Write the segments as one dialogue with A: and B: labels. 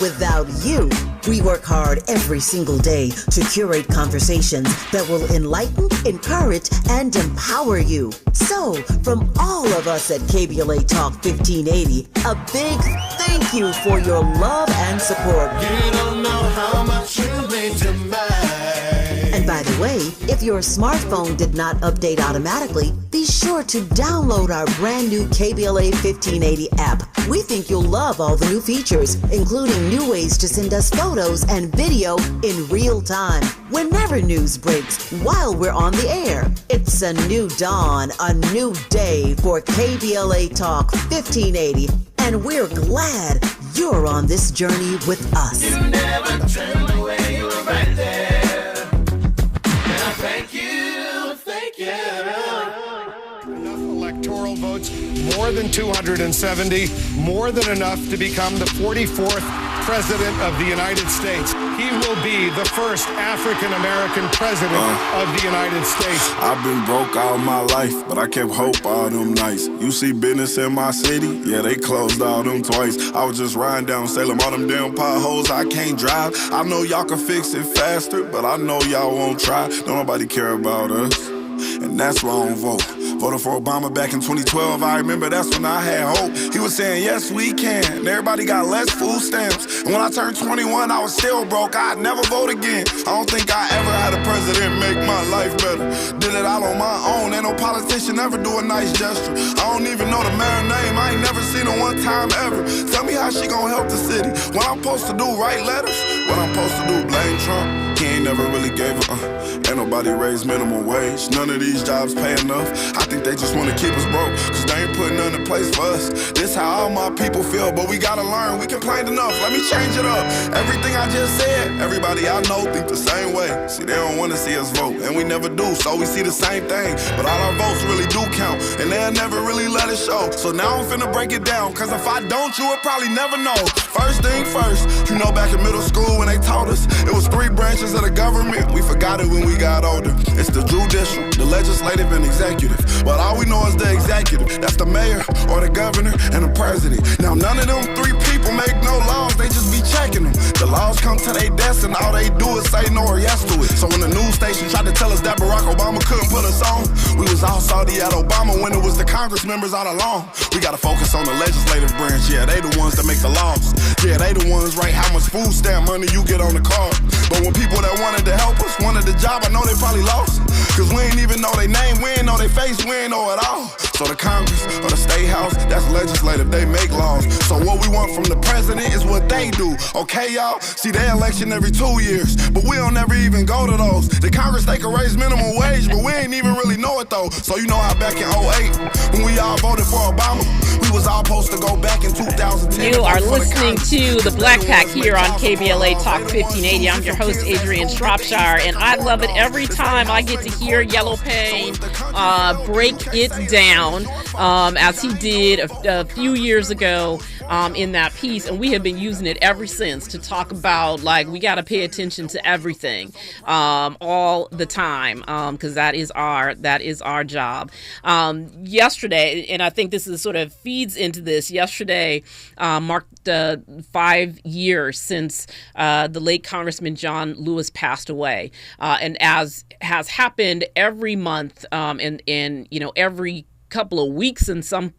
A: Without you, we work hard every single day to curate conversations that will enlighten, encourage, and empower you. So, from all of us at KBLA Talk 1580, a big thank you for your love and support.
B: You don't know how much you mean to me.
A: And by the way, if your smartphone did not update automatically, be sure to download our brand new KBLA 1580 app. We think you'll love all the new features, including new ways to send us photos and video in real time. Whenever news breaks, while we're on the air, it's a new dawn, a new day for KBLA Talk 1580. And we're glad you're on this journey with us.
B: You never turned away, you were right there. Thank you, thank you.
C: Enough electoral votes, more than 270, more than enough to become the 44th President of the United States. He will be the first African-American President of the United States.
D: I've been broke all my life, but I kept hope all them nights. You see business in my city? Yeah, they closed all them twice. I was just riding down Salem, all them damn potholes I can't drive. I know y'all can fix it faster, but I know y'all won't try. Don't nobody care about us, and that's why I don't vote. Voted for Obama back in 2012, I remember that's when I had hope. He was saying, yes, we can, and everybody got less food stamps. And when I turned 21, I was still broke, I'd never vote again. I don't think I ever had a president make my life better. Did it all on my own, ain't no politician ever do a nice gesture. I don't even know the mayor's name, I ain't never seen her one time ever. Tell me how she gonna help the city. What I'm supposed to do, write letters? What I'm supposed to do, blame Trump? He ain't never really gave a ain't nobody raised minimum wage. None of these jobs pay enough. I think they just wanna keep us broke, cause they ain't putting nothing in place for us. This how all my people feel, but we gotta learn. We complained enough, let me change it up. Everything I just said, everybody I know think the same way. See, they don't wanna see us vote, and we never do, so we see the same thing. But all our votes really do count, and they'll never really let it show. So now I'm finna break it down, cause if I don't, you would probably never know. First thing first, you know back in middle school when they taught us, it was 3 branches of the government. We forgot it when we got older. It's the judicial, the legislative, and executive. But all we know is the executive. That's the mayor, or the governor, and the president. Now none of them 3 people make no laws, they just be checking them. The laws come to their desk and all they do is say no or yes to it. So when the news station tried to tell us that Barack Obama couldn't put us on, we was all salty at Obama when it was the Congress members all along. We gotta focus on the legislative branch, yeah, they the ones that make the laws. Yeah, they the ones write how much food stamp money you get on the card. But when people that wanted to help us wanted the job, I know they probably lost. Cause we ain't even know their name, we ain't know their face, we ain't know it all. So the Congress or the State House, that's legislative, they make laws. So what we want from the president is what they do, okay y'all? See, they election every 2 years, but we don't ever even go to those. The Congress, they can raise minimum wage, but we ain't even really know it though. So you know how back in 08, when we all voted for Obama, we was all supposed to go back in 2010.
E: You are listening to the Black Pack here on KBLA Talk 1580. I'm your host, Adrianne Shropshire, and I love it every time I get to hear Yellow Pain break it down, as he did a few years ago in that piece, and we have been using it ever since to talk about, like, we got to pay attention to everything all the time, because that is our job. Yesterday, and I think this is sort of feeds into this, yesterday marked 5 years since the late Congressman John Lewis passed away, and as has happened every month, and every couple of weeks in some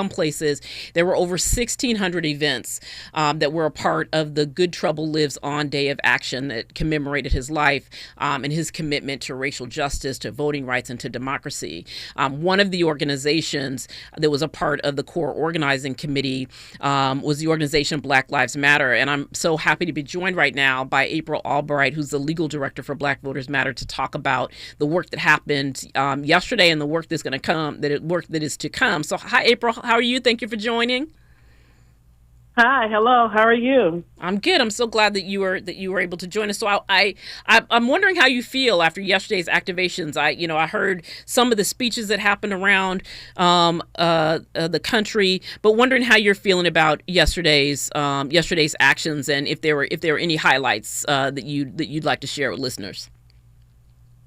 E: places, there were over 1,600 events that were a part of the Good Trouble Lives On Day of Action that commemorated his life and his commitment to racial justice, to voting rights, and to democracy. One of the organizations that was a part of the core organizing committee was the organization Black Lives Matter, and I'm so happy to be joined right now by April Albright, who's the legal director for Black Voters Matter, to talk about the work that happened yesterday and the work that's going to come, work that is to come. So hi, April. How are you? Thank you for joining.
F: Hi. Hello. How are you?
E: I'm good. I'm so glad that you were able to join us. So I'm wondering how you feel after yesterday's activations. I heard some of the speeches that happened around the country, but wondering how you're feeling about yesterday's actions, and if there were any highlights that you'd like to share with listeners.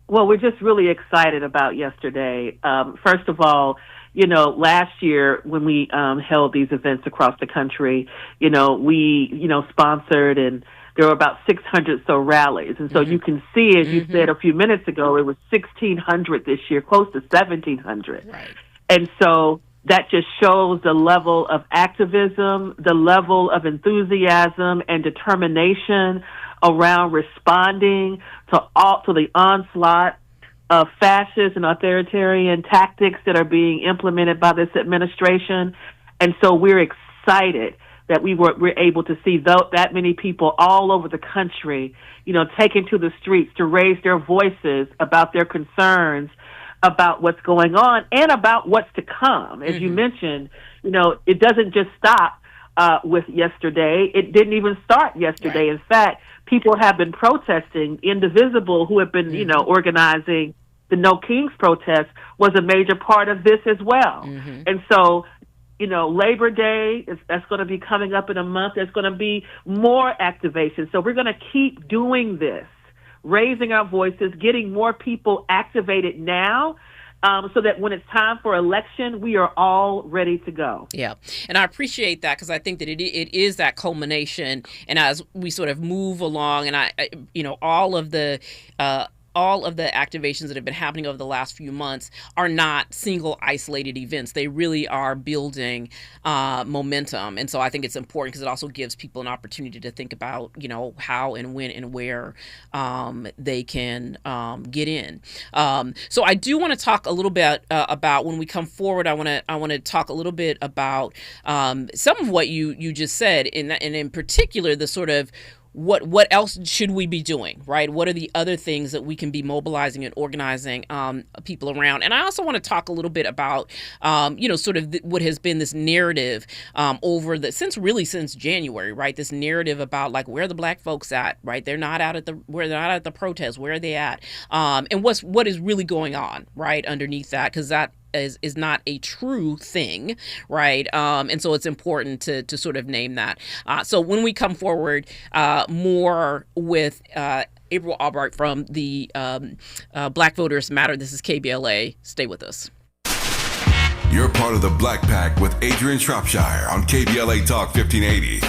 F: Well, we're just really excited about yesterday. First of all, last year when we held these events across the country, we, sponsored, and there were about 600 so rallies. And so you can see, as you said a few minutes ago, it was 1,600 this year, close to 1,700.
E: Right.
F: And so that just shows the level of activism, the level of enthusiasm and determination around responding to the onslaught of fascist and authoritarian tactics that are being implemented by this administration. And so we're excited that we're able to see that many people all over the country, taking to the streets to raise their voices about their concerns about what's going on and about what's to come. As you mentioned, it doesn't just stop with yesterday. It didn't even start yesterday. Right. In fact, people have been protesting. Indivisible, who have been, organizing the No Kings protest, was a major part of this as well. And so, Labor Day, that's going to be coming up in a month. There's going to be more activation. So we're going to keep doing this, raising our voices, getting more people activated now, so that when it's time for election, we are all ready to go.
E: Yeah, and I appreciate that, because I think that it is that culmination, and as we sort of move along, and all of the activations that have been happening over the last few months are not single isolated events. They really are building momentum. And so I think it's important, because it also gives people an opportunity to think about, how and when and where they can get in. So I do want to talk a little bit about, when we come forward, I want to talk a little bit about some of what you just said, and in particular, the sort of what else should we be doing, right? What are the other things that we can be mobilizing and organizing people around? And I also want to talk a little bit about, sort of what has been this narrative since January, right? This narrative about, like, where are the Black folks at, right? They're not out at the protest. Where are they at? And what is really going on, right, underneath that? Because that is not a true thing, right? And so it's important to sort of name that. So when we come forward more with April Albright from the Black Voters Matter, this is KBLA. Stay with us.
G: You're part of the Black Pack with Adrianne Shropshire on KBLA Talk 1580.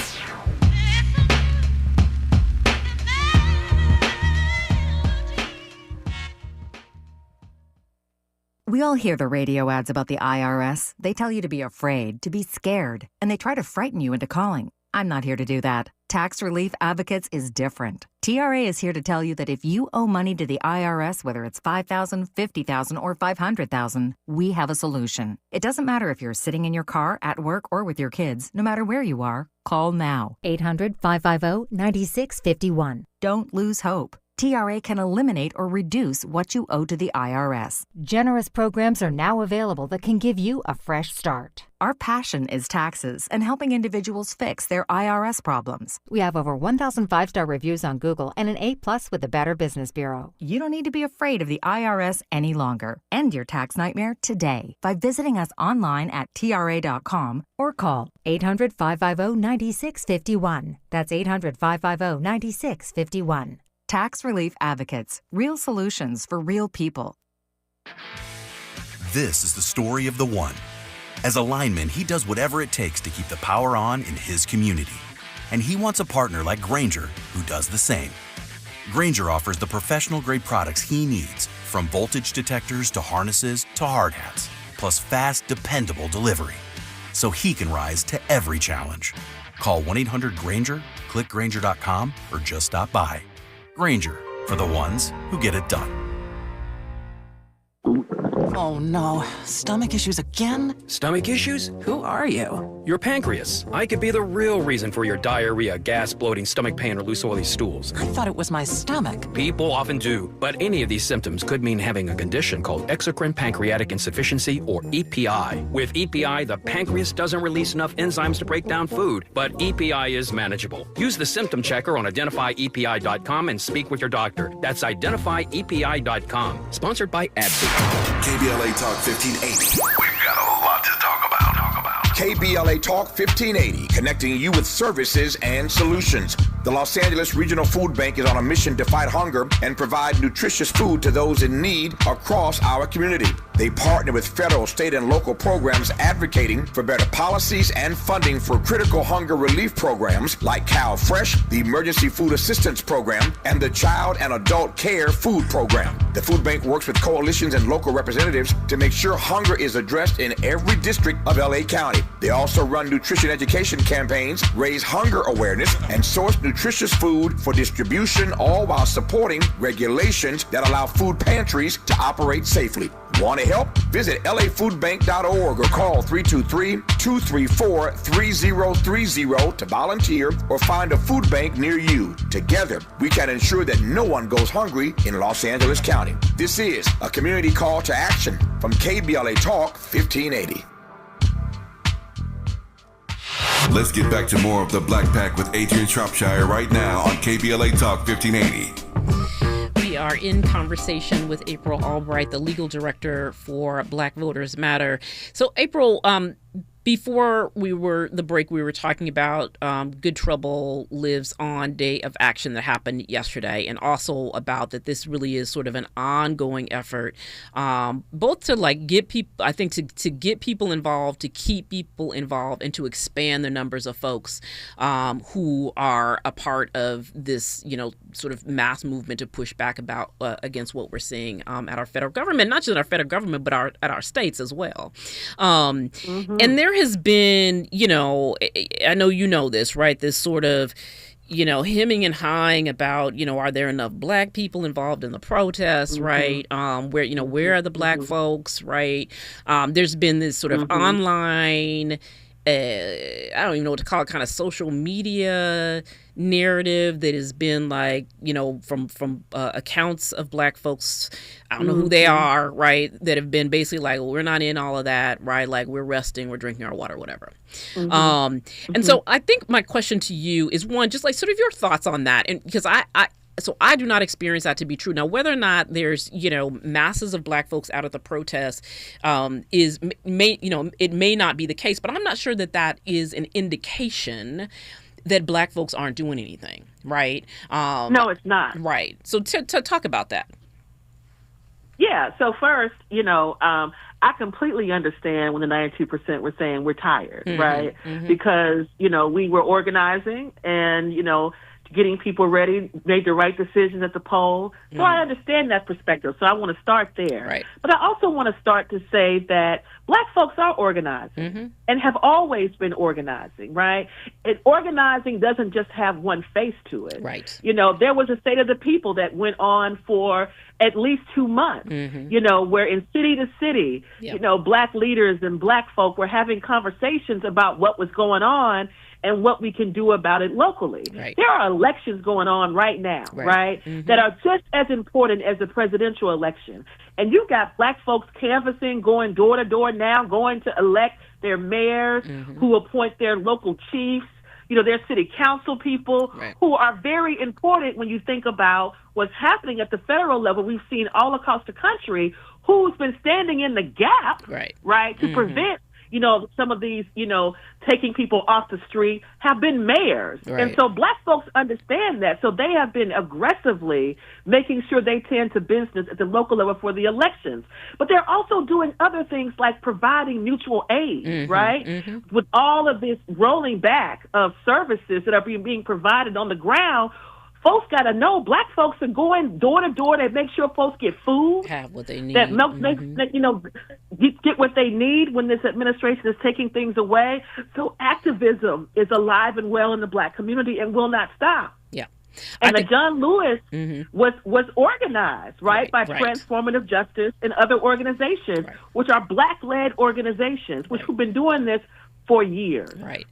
H: We all hear the radio ads about the IRS. They tell you to be afraid, to be scared, and they try to frighten you into calling. I'm not here to do that. Tax Relief Advocates is different. TRA is here to tell you that if you owe money to the IRS, whether it's $5,000, $50,000, or $500,000, we have a solution. It doesn't matter if you're sitting in your car, at work, or with your kids. No matter where you are, call now.
I: 800-550-9651.
H: Don't lose hope. TRA can eliminate or reduce what you owe to the IRS.
I: Generous programs are now available that can give you a fresh start.
H: Our passion is taxes and helping individuals fix their IRS problems.
I: We have over 1,000 5-star reviews on Google and an A+ with the Better Business Bureau.
H: You don't need to be afraid of the IRS any longer. End your tax nightmare today by visiting us online at TRA.com or call
I: 800-550-9651. That's 800-550-9651.
H: Tax Relief Advocates. Real solutions for real people.
J: This is the story of the one. As a lineman, he does whatever it takes to keep the power on in his community. And he wants a partner like Grainger who does the same. Grainger offers the professional-grade products he needs, from voltage detectors to harnesses to hard hats, plus fast, dependable delivery, so he can rise to every challenge. Call 1-800-GRAINGER, click Grainger.com, or just stop by. Grainger, for the ones who get it done.
K: Oh no, stomach issues again?
L: Stomach issues?
K: Who are you?
L: Your pancreas. I could be the real reason for your diarrhea, gas, bloating, stomach pain, or loose oily stools.
K: I thought it was my stomach.
L: People often do, but any of these symptoms could mean having a condition called exocrine pancreatic insufficiency, or EPI. With EPI, the pancreas doesn't release enough enzymes to break down food, but EPI is manageable. Use the symptom checker on identifyepi.com and speak with your doctor. That's identifyepi.com. Sponsored by AbbVie.
G: KBLA Talk 1580. We've got a lot to talk about.
M: KBLA Talk 1580, connecting you with services and solutions. The Los Angeles Regional Food Bank is on a mission to fight hunger and provide nutritious food to those in need across our community. They partner with federal, state, and local programs advocating for better policies and funding for critical hunger relief programs like Cal Fresh, the Emergency Food Assistance Program, and the Child and Adult Care Food Program. The food bank works with coalitions and local representatives to make sure hunger is addressed in every district of LA County. They also run nutrition education campaigns, raise hunger awareness, and source nutritious food for distribution, all while supporting regulations that allow food pantries to operate safely. Want to help? Visit lafoodbank.org or call 323-234-3030 to volunteer or find a food bank near you. Together, we can ensure that no one goes hungry in Los Angeles County. This is a community call to action from KBLA Talk 1580.
G: Let's get back to more of the Black Pack with Adrianne Shropshire right now on KBLA Talk 1580.
E: We are in conversation with April Albright, the legal director for Black Voters Matter. So, April, before the break, we were talking about Good Trouble Lives On Day of Action that happened yesterday, and also about that this really is sort of an ongoing effort, both to get people, I think, to get people involved, to keep people involved, and to expand the numbers of folks who are a part of this, sort of mass movement to push back against what we're seeing at our federal government, not just at our federal government, but at our states as well. And there has been, I know you know this, right? This sort of, hemming and hawing about, are there enough Black people involved in the protests, right? Where are the Black folks, right? There's been this sort of online, I don't even know what to call it, kind of social media narrative that has been from accounts of Black folks, I don't know who they are, right, that have been basically well, we're not in all of that, right, we're resting, we're drinking our water, whatever. And so I think my question to you is, one, just sort of your thoughts on that, and because So I do not experience that to be true. Now, whether or not there's, masses of Black folks out at the protest it may not be the case, but I'm not sure that is an indication that Black folks aren't doing anything, right?
F: No, it's not.
E: Right. So to talk about that.
F: Yeah. So first, I completely understand when the 92% were saying we're tired, right? Because, we were organizing and, getting people ready, made the right decisions at the poll. So I understand that perspective. So I want to start there.
E: Right.
F: But I also want to start to say that Black folks are organizing and have always been organizing, right? And organizing doesn't just have one face to it.
E: Right.
F: There was a State of the People that went on for at least 2 months, where in city to city, Black leaders and Black folk were having conversations about what was going on and what we can do about it locally.
E: Right.
F: There are elections going on right now, right, that are just as important as the presidential election. And you've got Black folks canvassing, going door to door now, going to elect their mayors who appoint their local chiefs, their city council people who are very important when you think about what's happening at the federal level. We've seen all across the country who's been standing in the gap, right, to prevent some of these, taking people off the street have been mayors.
E: Right.
F: And so Black folks understand that. So they have been aggressively making sure they tend to business at the local level for the elections. But they're also doing other things like providing mutual aid, right? With all of this rolling back of services that are being provided on the ground, folks got to know Black folks are going door to door to make sure folks get food,
E: have what they need,
F: that get what they need when this administration is taking things away. So activism is alive and well in the Black community and will not stop.
E: Yeah.
F: And the John Lewis was organized, right, by Transformative Justice and other organizations, which are Black-led organizations, which have been doing this for years.
E: Right.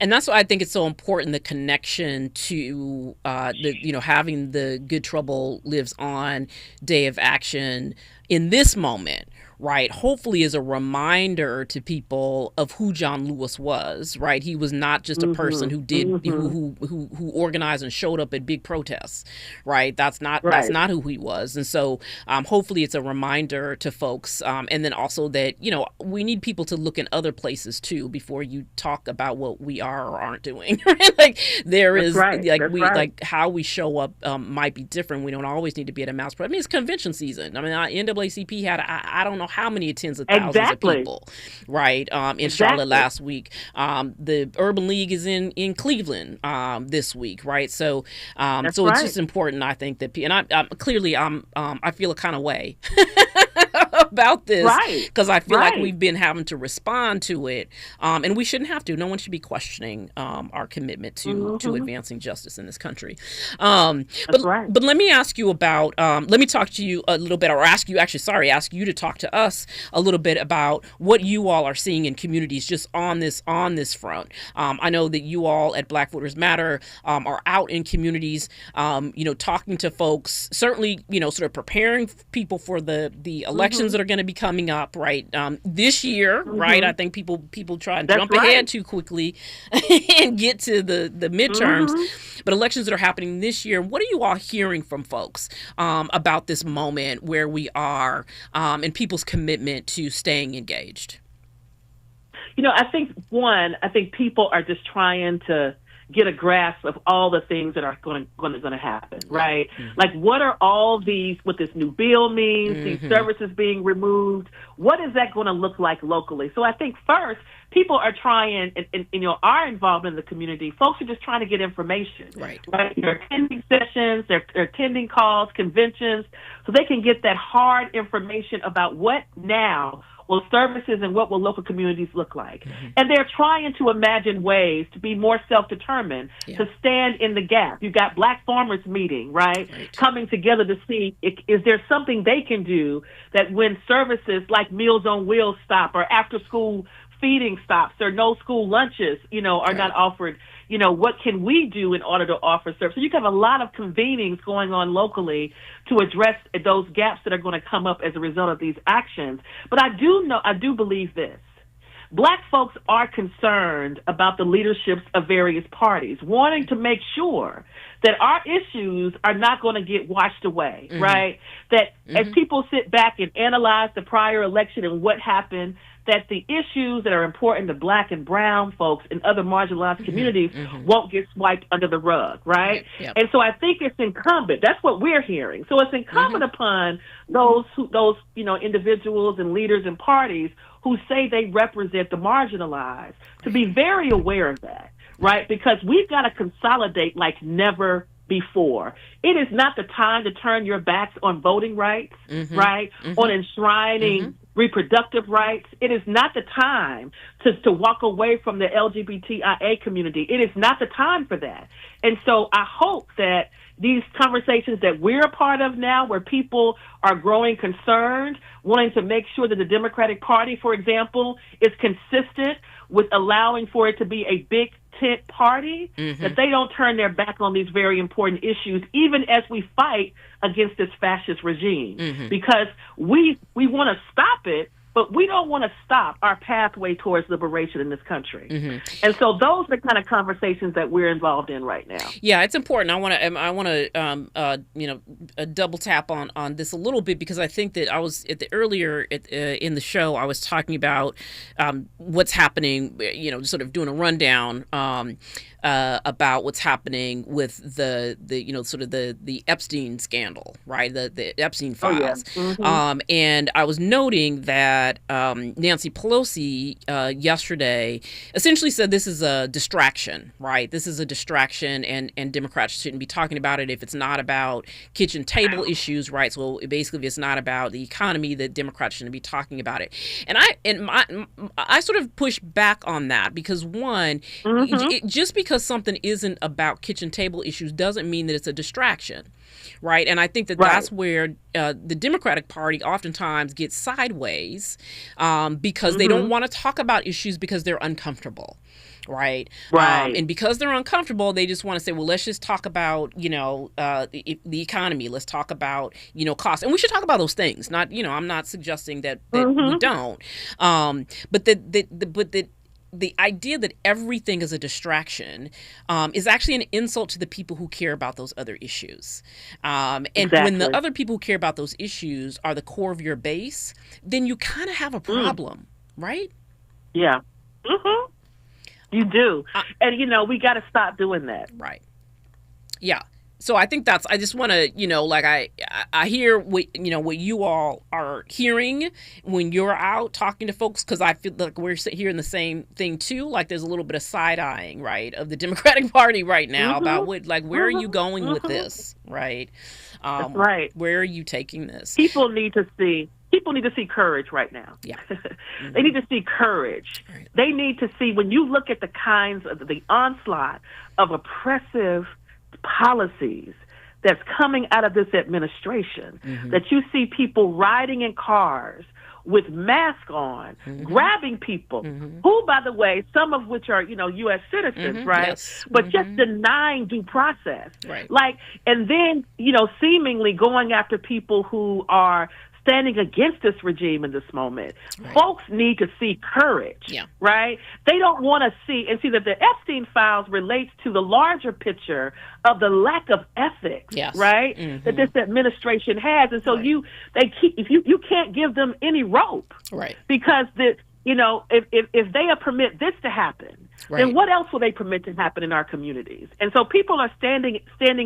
E: And that's why I think it's so important, the connection to having the Good Trouble Lives On Day of Action in this moment, right, hopefully is a reminder to people of who John Lewis was, right? He was not just a person who did who organized and showed up at big protests, right? That's not who he was. And so hopefully it's a reminder to folks, and then also that we need people to look in other places too before you talk about what we are or aren't doing. Right? There is how we show up might be different. We don't always need to be at a mass protest. I mean, it's convention season. I mean, NAACP had I don't know know how many tens of thousands of people, right, in Charlotte last week. The Urban League is in Cleveland this week, right? So so it's just important, I think, that and I feel a kind of way about this, because I feel like we've been having to respond to it, and we shouldn't have to. No one should be questioning our commitment to advancing justice in this country. But let me ask you about let me talk to you a little bit, or ask you to talk to us a little bit about what you all are seeing in communities just on this front. I know that you all at Black Voters Matter are out in communities, talking to folks, certainly, sort of preparing people for the elections that are going to be coming up, right? This year, right? I think people try and jump ahead too quickly and get to the midterms, but elections that are happening this year. What are you all hearing from folks about this moment where we are, and people's commitment to staying engaged?
F: I think people are just trying to get a grasp of all the things that are going to happen, right? Like, what are all these, what this new bill means, these services being removed, what is that going to look like locally? So I think first, people are trying, and our involvement in the community, folks are just trying to get information, right? They're attending sessions, they're attending calls, conventions, so they can get that hard information about what now will services and what will local communities look like. And they're trying to imagine ways to be more self-determined, to stand in the gap. You've got Black farmers meeting, right? Coming together to see, is there something they can do that when services like Meals on Wheels stop, or after-school feeding stops, or no school lunches, are not offered, what can we do in order to offer service? So you have a lot of convenings going on locally to address those gaps that are going to come up as a result of these actions. But I do believe this. Black folks are concerned about the leaderships of various parties, wanting to make sure that our issues are not going to get washed away, right? That as people sit back and analyze the prior election and what happened, that the issues that are important to Black and brown folks and other marginalized communities won't get swiped under the rug, right? And so I think it's incumbent. That's what we're hearing. So it's incumbent upon those individuals and leaders and parties who say they represent the marginalized to be very aware of that, right? Because we've got to consolidate like never before. It is not the time to turn your backs on voting rights, right? On enshrining reproductive rights. It is not the time to walk away from the LGBTIA community. It is not the time for that. And so I hope that these conversations that we're a part of now, where people are growing concerned, wanting to make sure that the Democratic Party, for example, is consistent with allowing for it to be a big tent party, that they don't turn their back on these very important issues, even as we fight against this fascist regime. Because we want to stop it, but we don't want to stop our pathway towards liberation in this country. And so those are the kind of conversations that we're involved in right now.
E: Yeah, it's important. I want to double tap on this a little bit, because I think that I was earlier in the show, I was talking about what's happening, sort of doing a rundown about what's happening with the Epstein scandal, right? The Epstein files. And I was noting that Nancy Pelosi yesterday essentially said this is a distraction, right? This is a distraction, and Democrats shouldn't be talking about it if it's not about kitchen table issues, right? So basically, if it's not about the economy, that Democrats shouldn't be talking about it. And I sort of push back on that, because one, just because something isn't about kitchen table issues doesn't mean that it's a distraction, right? And I think that that's where the Democratic Party oftentimes gets sideways, because they don't want to talk about issues because they're uncomfortable. Right. And because they're uncomfortable, they just want to say, well, let's just talk about, the economy. Let's talk about, costs. And we should talk about those things. Not, I'm not suggesting that we don't. But the idea that everything is a distraction is actually an insult to the people who care about those other issues. And when the other people who care about those issues are the core of your base, then you kind of have a problem, right?
F: Yeah. You do. And, we got to stop doing that.
E: Right. Yeah. So I think I just want to, like I hear what you all are hearing when you're out talking to folks, because I feel like we're hearing the same thing too. Like there's a little bit of side eyeing, right, of the Democratic Party right now about where are you going with this, right?
F: That's right.
E: Where are you taking this?
F: People need to see courage right now.
E: Yeah.
F: They need to see courage.
E: Right.
F: They need to see, when you look at the kinds of the onslaught of oppressive policies that's coming out of this administration, that you see people riding in cars with masks on, grabbing people who, by the way, some of which are, U.S. citizens, right?
E: Yes.
F: But just denying due process.
E: Right.
F: And then, seemingly going after people who are standing against this regime in this moment. Right. Folks need to see courage, right? They don't want to see that the Epstein files relates to the larger picture of the lack of ethics, right? That this administration has. And so you can't give them any rope,
E: right?
F: Because if they permit this to happen, then what else will they permit to happen in our communities? And so people are standing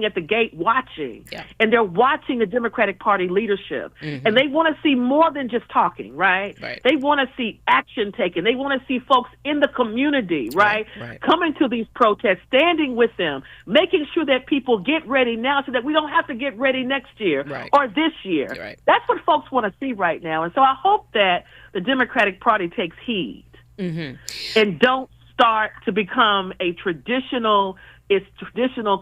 F: at the gate watching, and they're watching the Democratic Party leadership, and they want to see more than just talking, right? They want to see action taken. They want to see folks in the community, right? Coming to these protests, standing with them, making sure that people get ready now so that we don't have to get ready next year or this year. That's what folks want to see right now. And so I hope that the Democratic Party takes heed and don't start to become a traditional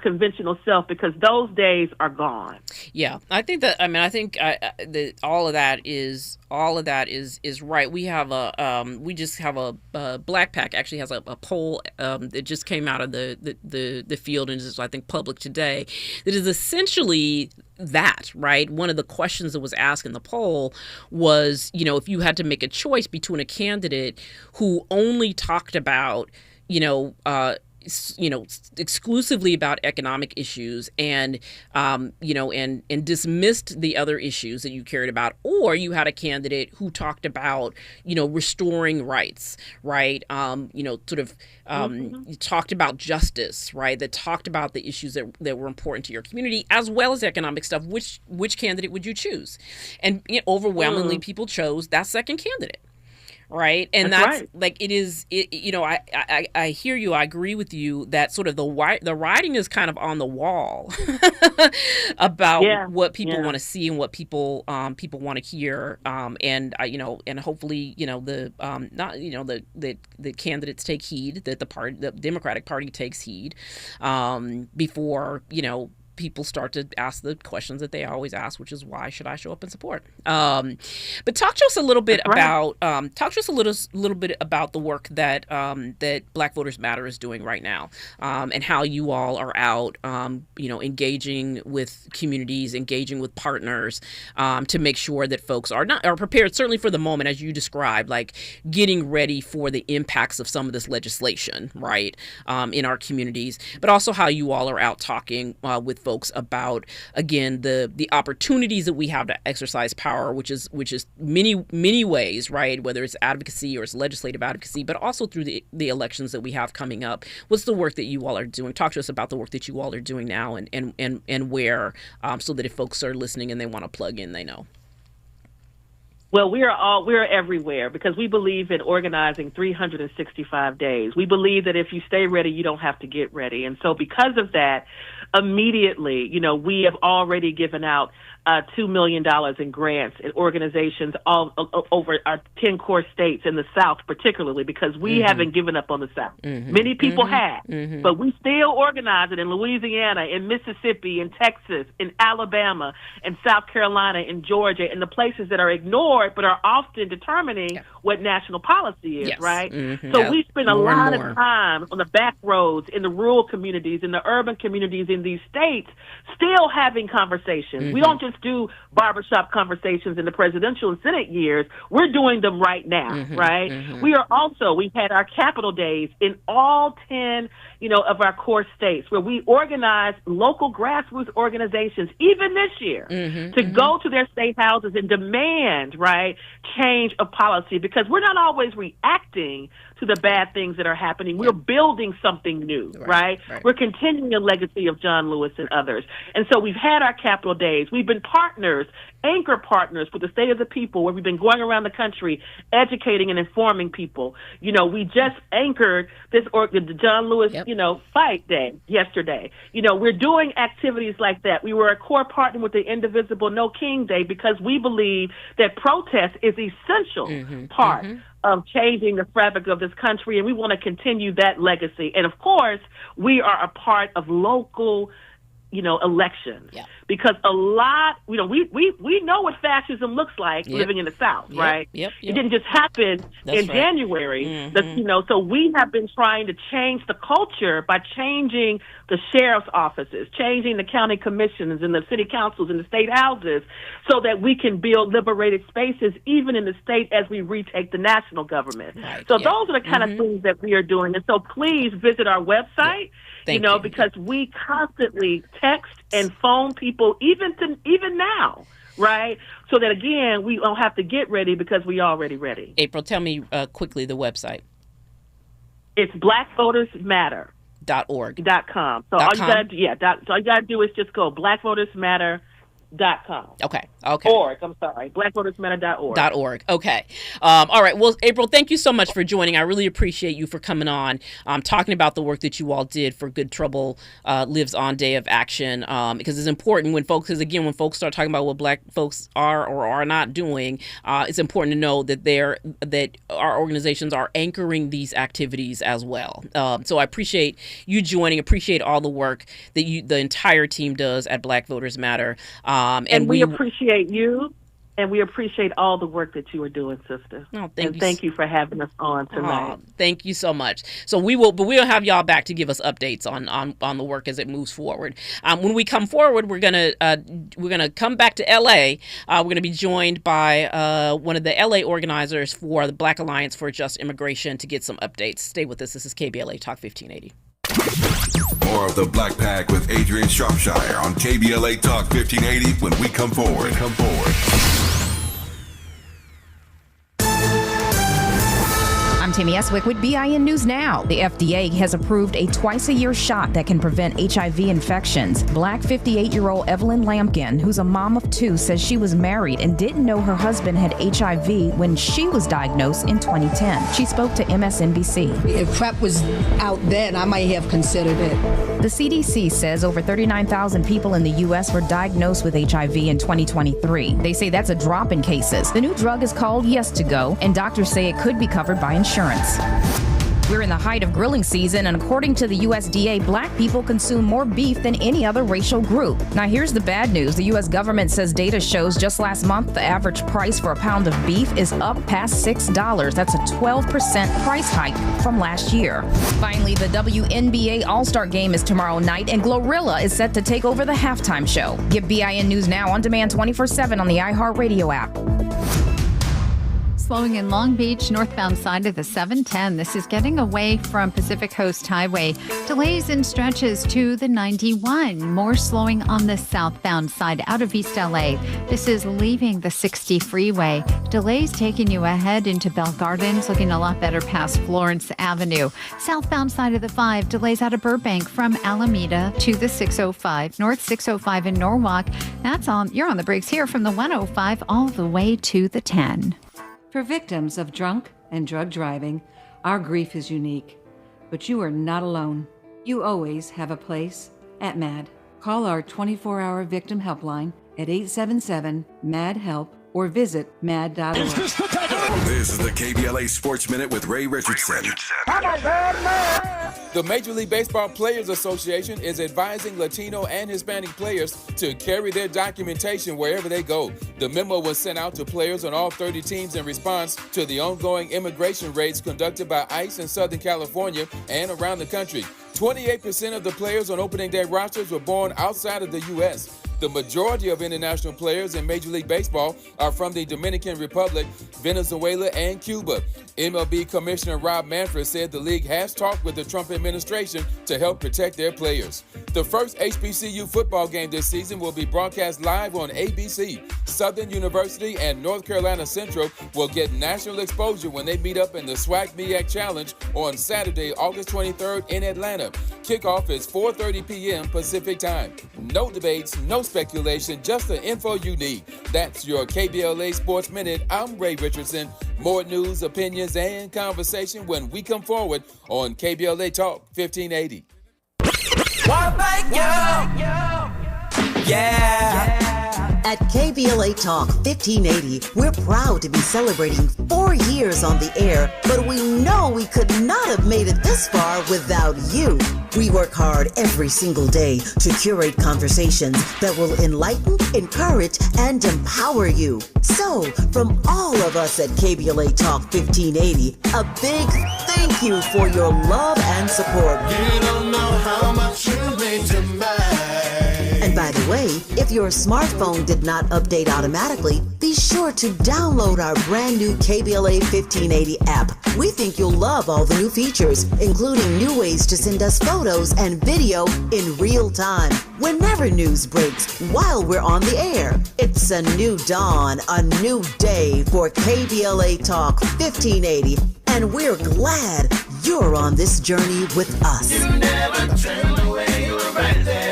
F: conventional self, because those days are gone.
E: Yeah, I think that. I think that all of that is right. We have we just have a Black PAC actually has a poll that just came out of the field and is, I think, public today, that is essentially that, right? One of the questions that was asked in the poll was, if you had to make a choice between a candidate who only talked about, exclusively about economic issues and and dismissed the other issues that you cared about, or you had a candidate who talked about restoring rights, right? Talked about justice, right? That talked about the issues that were important to your community, as well as economic stuff. Which candidate would you choose? And overwhelmingly, people chose that second candidate. Right. And that's right. Like it is, I hear you. I agree with you that sort of the writing is kind of on the wall about what people want to see and what people want to hear. And hopefully, the candidates take heed, that the Democratic Party takes heed before, people start to ask the questions that they always ask, which is, why should I show up and support? But talk to us a little bit about the work that that Black Voters Matter is doing right now, and how you all are out, engaging with communities, engaging with partners, to make sure that folks are prepared, certainly for the moment, as you described, like getting ready for the impacts of some of this legislation, right, in our communities, but also how you all are out talking with folks about, again, the opportunities that we have to exercise power, which is many ways, right? Whether it's advocacy or it's legislative advocacy, but also through the elections that we have coming up. What's the work that you all are doing? Talk to us about the work that you all are doing now, and where, so that if folks are listening and they want to plug in, they know.
F: Well, we're everywhere, because we believe in organizing 365 days. We believe that if you stay ready, you don't have to get ready. And so because of that, immediately, we have already given out $2 million in grants in organizations all over our 10 core states in the South, particularly because we haven't given up on the South. Many people have, but we still organize it in Louisiana, in Mississippi, in Texas, in Alabama, in South Carolina, in Georgia, in the places that are ignored but are often determining what national policy is, right? So we spend a lot of time on the back roads, in the rural communities, in the urban communities in these states, still having conversations. We don't just do barbershop conversations in the presidential and Senate years. We're doing them right now, right? We've had our Capitol Days in all 10, of our core states, where we organize local grassroots organizations, even this year, to go to their state houses and demand, right, change of policy, because we're not always reacting to the bad things that are happening. We're building something new, right? We're continuing a legacy of John Lewis and others. And so we've had our Capitol Days. We've been partners, anchor partners with the State of the People, where we've been going around the country educating and informing people. You know, we just anchored the John Lewis, Fight Day yesterday. You know, we're doing activities like that. We were a core partner with the Indivisible No King Day because we believe that protest is essential part of changing the fabric of this country, and we want to continue that legacy. And of course, we are a part of local, elections, because a lot, we know what fascism looks like living in the South, right? It didn't just happen in January. So we have been trying to change the culture by changing the sheriff's offices, changing the county commissions and the city councils and the state houses, so that we can build liberated spaces even in the state as we retake the national government. So those are the kind of things that we are doing. And so please visit our website. Because we constantly text and phone people, even now, right? So that, again, we don't have to get ready because we already ready.
E: April, tell me quickly the website.
F: It's blackvotersmatter.org. .com. So all you gotta do is just go blackvotersmatter.com.
E: Okay.
F: Org. I'm sorry. blackvotersmatter.org.
E: Okay. All right. Well, April, thank you so much for joining. I really appreciate you for coming on, talking about the work that you all did for Good Trouble Lives On Day of Action, because it's important when folks start talking about what Black folks are or are not doing, it's important to know that our organizations are anchoring these activities as well. So I appreciate you joining. Appreciate all the work that the entire team does at Black Voters Matter.
F: And we appreciate you, and we appreciate all the work that you are doing, sister.
E: Oh,
F: thank you for having us on tonight.
E: Thank you so much. So we'll have y'all back to give us updates on the work as it moves forward. When we come forward, we're gonna come back to LA. We're gonna be joined by one of the LA organizers for the Black Alliance for Just Immigration to get some updates. Stay with us. This is KBLA Talk 1580.
G: More of the Black Pack with Adrianne Shropshire on KBLA Talk 1580 when we come forward.
N: I'm Tammy Eswick with BIN News Now. The FDA has approved a twice-a-year shot that can prevent HIV infections. Black 58-year-old Evelyn Lampkin, who's a mom of two, says she was married and didn't know her husband had HIV when she was diagnosed in 2010. She spoke to MSNBC.
O: If PrEP was out then, I might have considered it.
N: The CDC says over 39,000 people in the U.S. were diagnosed with HIV in 2023. They say that's a drop in cases. The new drug is called Yes2Go, and doctors say it could be covered by insurance. We're in the height of grilling season, and according to the USDA, Black people consume more beef than any other racial group. Now, here's the bad news. The U.S. government says data shows just last month the average price for a pound of beef is up past $6. That's a 12% price hike from last year. Finally, the WNBA All-Star Game is tomorrow night, and Glorilla is set to take over the halftime show. Get BIN News Now on demand 24/7 on the iHeartRadio app.
P: Slowing in Long Beach, northbound side of the 710. This is getting away from Pacific Coast Highway. Delays in stretches to the 91. More slowing on the southbound side out of East LA. This is leaving the 60 freeway. Delays taking you ahead into Bell Gardens, looking a lot better past Florence Avenue. Southbound side of the 5, delays out of Burbank from Alameda to the 605. North 605 in Norwalk. You're on the brakes here from the 105 all the way to the 10.
Q: For victims of drunk and drug driving, our grief is unique. But you are not alone. You always have a place at MAD. Call our 24-hour victim helpline at 877-MAD-HELP or visit mad.org.
G: This is the KBLA Sports Minute with Ray Richardson.
R: The Major League Baseball Players Association is advising Latino and Hispanic players to carry their documentation wherever they go. The memo was sent out to players on all 30 teams in response to the ongoing immigration raids conducted by ICE in Southern California and around the country. 28% of the players on opening day rosters were born outside of the U.S. The majority of international players in Major League Baseball are from the Dominican Republic, Venezuela, and Cuba. MLB Commissioner Rob Manfred said the league has talked with the Trump administration to help protect their players. The first HBCU football game this season will be broadcast live on ABC. Southern University and North Carolina Central will get national exposure when they meet up in the SWAC MEAC Challenge on Saturday, August 23rd in Atlanta. Kickoff is 4:30 p.m. Pacific time. No debates, no speculation, just the info you need. That's your KBLA Sports Minute. I'm Ray Richardson. More news, opinions, and conversation when we come forward on KBLA Talk 1580.
A: At KBLA Talk 1580, we're proud to be celebrating 4 years on the air, but we know we could not have made it this far without you. We work hard every single day to curate conversations that will enlighten, encourage, and empower you. So, from all of us at KBLA Talk 1580, a big thank you for your love and support.
B: You don't know how much you mean to me.
A: And by the way, if your smartphone did not update automatically, be sure to download our brand new KBLA 1580 app. We think you'll love all the new features, including new ways to send us photos and video in real time, whenever news breaks, while we're on the air. It's a new dawn, a new day for KBLA Talk 1580, and we're glad you're on this journey with us.
B: You never turned away, you were right there.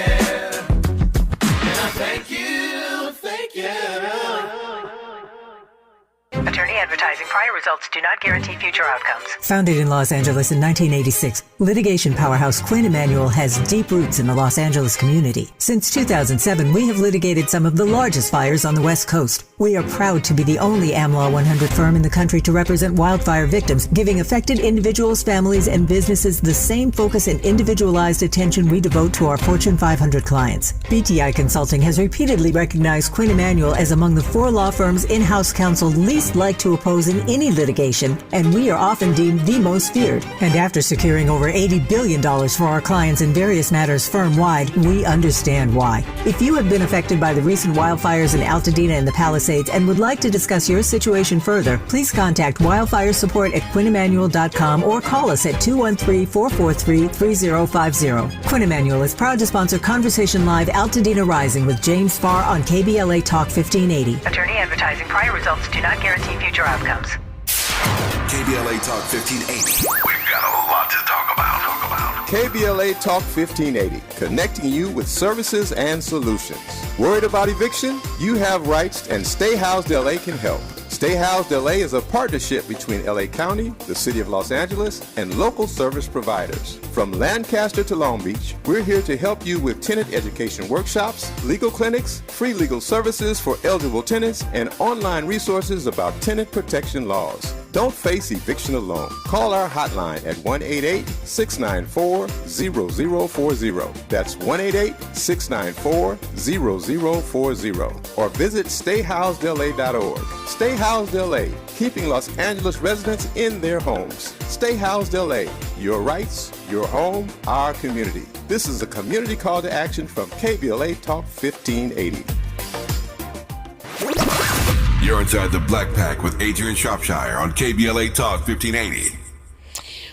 B: Thank you, thank you.
S: Attorney advertising. Prior results do not guarantee future outcomes.
T: Founded in Los Angeles in 1986, litigation powerhouse Quinn Emanuel has deep roots in the Los Angeles community. Since 2007, we have litigated some of the largest fires on the West Coast. We are proud to be the only AmLaw 100 firm in the country to represent wildfire victims, giving affected individuals, families, and businesses the same focus and individualized attention we devote to our Fortune 500 clients. BTI Consulting has repeatedly recognized Quinn Emanuel as among the 4 law firms in-house counsel least likely to oppose in any litigation, and we are often deemed the most feared. And after securing over $80 billion for our clients in various matters firm-wide, we understand why. If you have been affected by the recent wildfires in Altadena and the Palisades and would like to discuss your situation further, please contact wildfiresupport@QuinnEmanuel.com or call us at 213-443-3050. Quinn Emanuel is proud to sponsor Conversation Live Altadena Rising with James Farr on KBLA Talk 1580.
S: Attorney advertising. Prior results do not guarantee future outcomes.
G: KBLA Talk 1580. We've got a lot to talk about.
U: KBLA Talk 1580, connecting you with services and solutions. Worried about eviction? You have rights, and Stay Housed LA can help. Stay Housed LA is a partnership between LA County, the City of Los Angeles, and local service providers. From Lancaster to Long Beach, we're here to help you with tenant education workshops, legal clinics, free legal services for eligible tenants, and online resources about tenant protection laws. Don't face eviction alone. Call our hotline at 1-888-694-0040. That's 1-888-694-0040. Or visit stayhousedla.org. Stay Housed LA, keeping Los Angeles residents in their homes. Stay Housed LA, your rights, your home, our community. This is a community call to action from KBLA Talk 1580.
G: You're inside the Black Pack with Adrianne Shropshire on KBLA Talk 1580.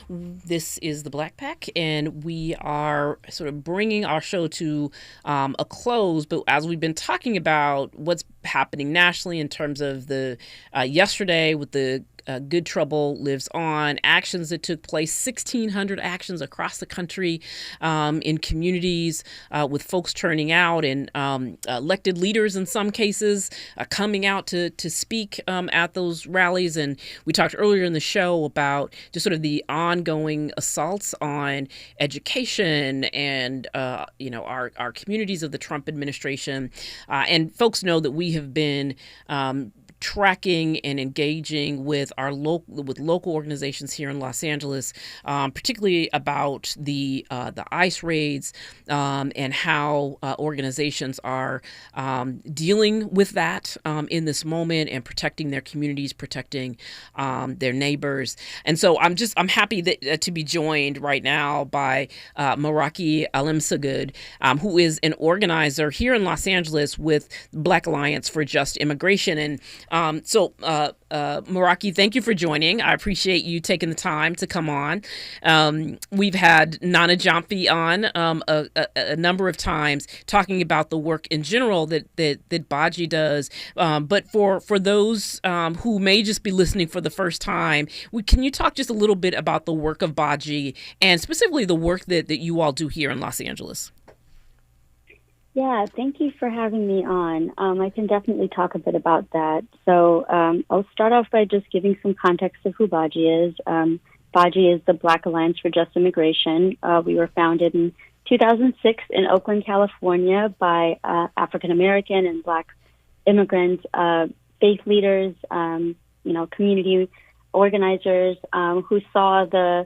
E: This is the Black Pack, and we are sort of bringing our show to a close. But as we've been talking about what's happening nationally in terms of the yesterday with the Good Trouble Lives On actions that took place, 1,600 actions across the country in communities with folks turning out and elected leaders in some cases coming out to speak at those rallies. And we talked earlier in the show about just sort of the ongoing assaults on education and our communities of the Trump administration. And folks know that we have been tracking and engaging with local organizations here in Los Angeles, particularly about the ICE raids and how organizations are dealing with that in this moment and protecting their communities, protecting their neighbors. And so I'm happy that to be joined right now by Meraki Alimsagud, who is an organizer here in Los Angeles with Black Alliance for Just Immigration. And so Meraki, thank you for joining. I appreciate you taking the time to come on. We've had Nana Jomfi on a number of times talking about the work in general that Baji does. But for those who may just be listening for the first time, can you talk just a little bit about the work of Baji and specifically the work that you all do here in Los Angeles?
C: Yeah, thank you for having me on. I can definitely talk a bit about that. So I'll start off by just giving some context of who Baji is. Baji is the Black Alliance for Just Immigration. We were founded in 2006 in Oakland, California by African-American and Black immigrants, faith leaders, community organizers who saw the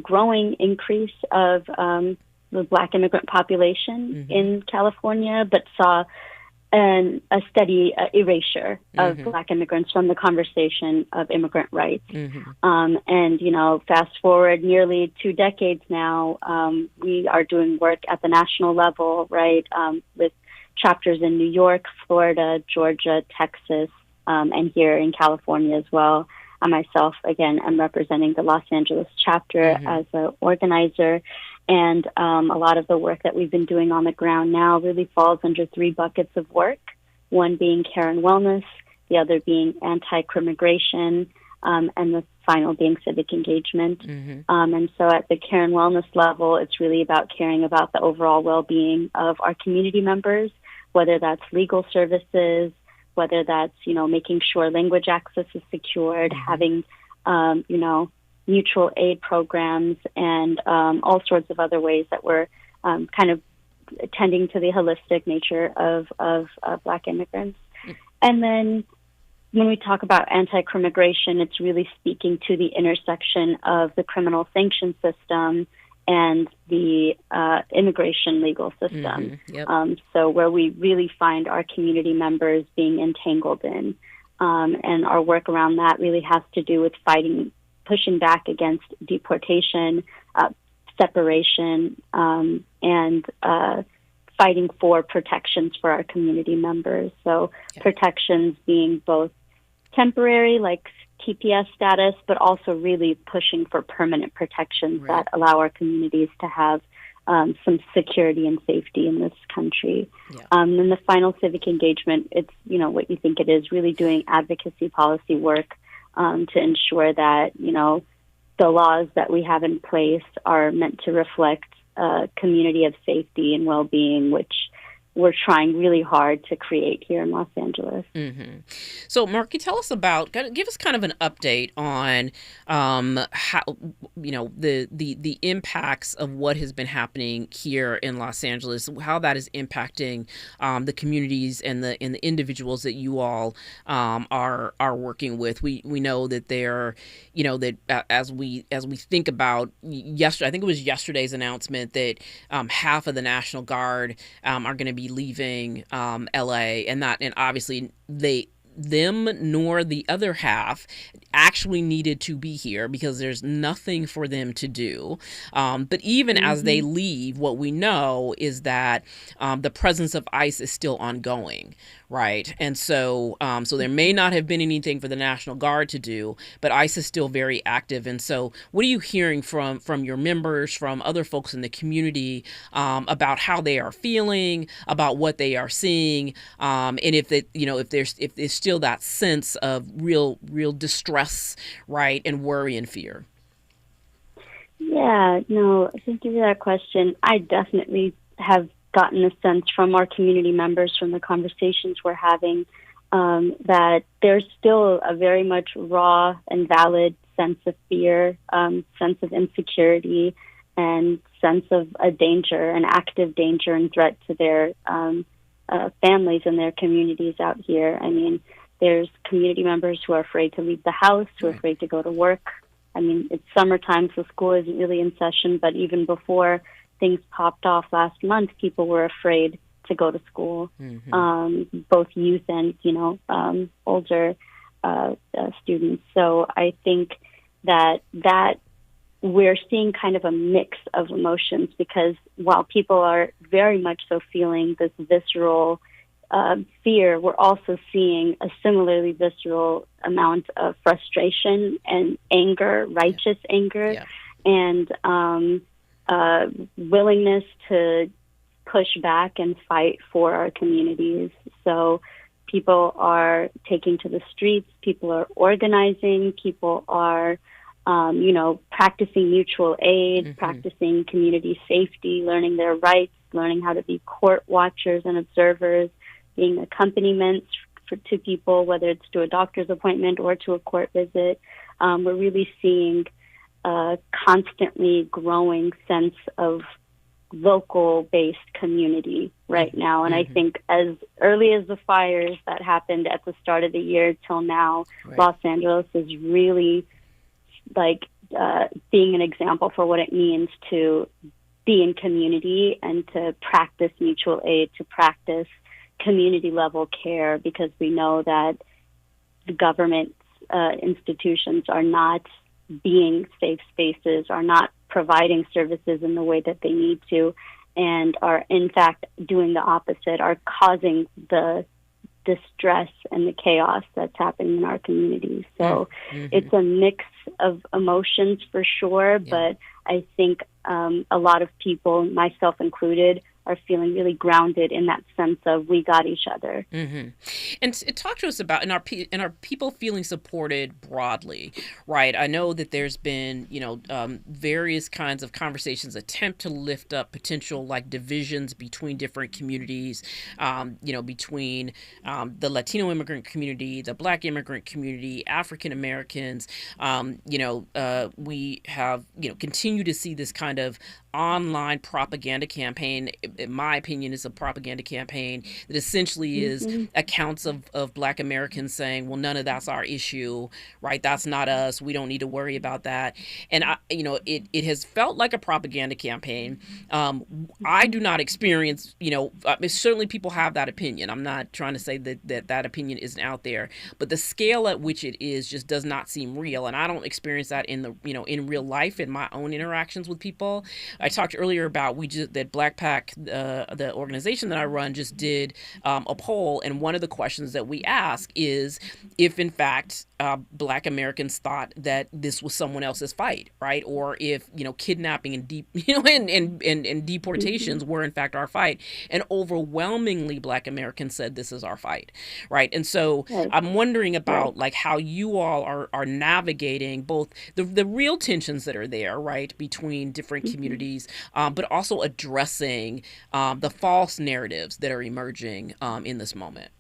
C: growing increase of the Black immigrant population in California, but saw a steady erasure of Black immigrants from the conversation of immigrant rights. And, fast forward nearly 2 decades now, we are doing work at the national level, right, with chapters in New York, Florida, Georgia, Texas, and here in California as well. I myself, again, am representing the Los Angeles chapter as an organizer. And a lot of the work that we've been doing on the ground now really falls under 3 buckets of work, one being care and wellness, the other being anti-crimmigration, and the final being civic engagement. And so at the care and wellness level, it's really about caring about the overall well-being of our community members, whether that's legal services, whether that's, making sure language access is secured, having, mutual aid programs, and all sorts of other ways that we're kind of tending to the holistic nature of Black immigrants. And then when we talk about anti-crimmigration, it's really speaking to the intersection of the criminal sanction system and the immigration legal system. So where we really find our community members being entangled in. And our work around that really has to do with pushing back against deportation, separation, and fighting for protections for our community members. So protections being both temporary, like TPS status, but also really pushing for permanent protections that allow our communities to have some security and safety in this country. And the final civic engagement, it's, what you think it is, really doing advocacy policy work to ensure that, the laws that we have in place are meant to reflect a community of safety and well-being, which we're trying really hard to create here in Los Angeles.
E: So, Marky, give us kind of an update on how, the impacts of what has been happening here in Los Angeles, how that is impacting the communities and the individuals that you all are working with. We know that they're, that as we think about yesterday, I think it was yesterday's announcement that half of the National Guard are going to be leaving LA, and obviously them nor the other half actually needed to be here because there's nothing for them to do. But even as they leave, what we know is that the presence of ICE is still ongoing, right? And so so there may not have been anything for the National Guard to do, but ICE is still very active. And so what are you hearing from your members, from other folks in the community about how they are feeling, about what they are seeing, and if there's still that sense of real distress, right, and worry and fear?
C: Yeah, no, thank you for that question. I definitely have gotten a sense from our community members, from the conversations we're having, that there's still a very much raw and valid sense of fear, sense of insecurity, and sense of a danger, an active danger and threat to their families and their communities out here. I mean, There's community members who are afraid to leave the house, who are afraid to go to work. I mean, it's summertime, so school isn't really in session, but even before things popped off last month, people were afraid to go to school, both youth and, older students. So I think that we're seeing kind of a mix of emotions, because while people are very much so feeling this visceral fear, we're also seeing a similarly visceral amount of frustration and anger, righteous anger, and willingness to push back and fight for our communities. So people are taking to the streets, people are organizing, people are practicing mutual aid, practicing community safety, learning their rights, learning how to be court watchers and observers, being accompaniments to people, whether it's to a doctor's appointment or to a court visit. We're really seeing a constantly growing sense of local-based community right now. And I think as early as the fires that happened at the start of the year till now, Los Angeles is really being an example for what it means to be in community and to practice mutual aid, to practice community level care, because we know that the government institutions are not being safe spaces, are not providing services in the way that they need to, and are in fact doing the opposite, are causing the distress and the chaos that's happening in our communities. So it's a mix of emotions for sure, but I think a lot of people, myself included, are feeling really grounded in that sense of we got each other.
E: And talk to us about and are people feeling supported broadly, right? I know that there's been various kinds of conversations attempt to lift up potential divisions between different communities, between the Latino immigrant community, the Black immigrant community, African Americans. We have continue to see this kind of online propaganda campaign. In my opinion, is a propaganda campaign that essentially is accounts of Black Americans saying, well, none of that's our issue, right? That's not us. We don't need to worry about that. And it has felt like a propaganda campaign. I do not experience, certainly people have that opinion. I'm not trying to say that opinion isn't out there, but the scale at which it is just does not seem real. And I don't experience that in in real life, in my own interactions with people. I talked earlier about that Black Pack, the organization that I run, just did a poll, and one of the questions that we ask is if, in fact, Black Americans thought that this was someone else's fight, right? Or if kidnapping and deportations were in fact our fight, and overwhelmingly Black Americans said this is our fight, right? And so I'm wondering about how you all are navigating both the real tensions that are there, right, between different communities. But also addressing the false narratives that are emerging in this moment.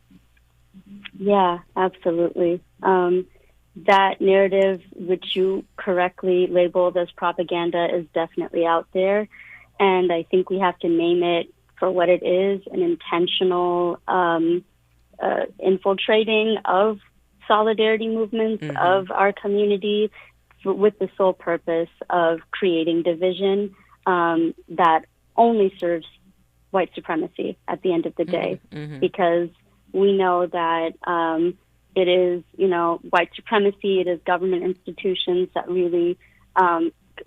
C: Yeah, absolutely. That narrative, which you correctly labeled as propaganda, is definitely out there. And I think we have to name it for what it is, an intentional infiltrating of solidarity movements of our community with the sole purpose of creating division that only serves white supremacy at the end of the day, because we know that it is, white supremacy, it is government institutions that really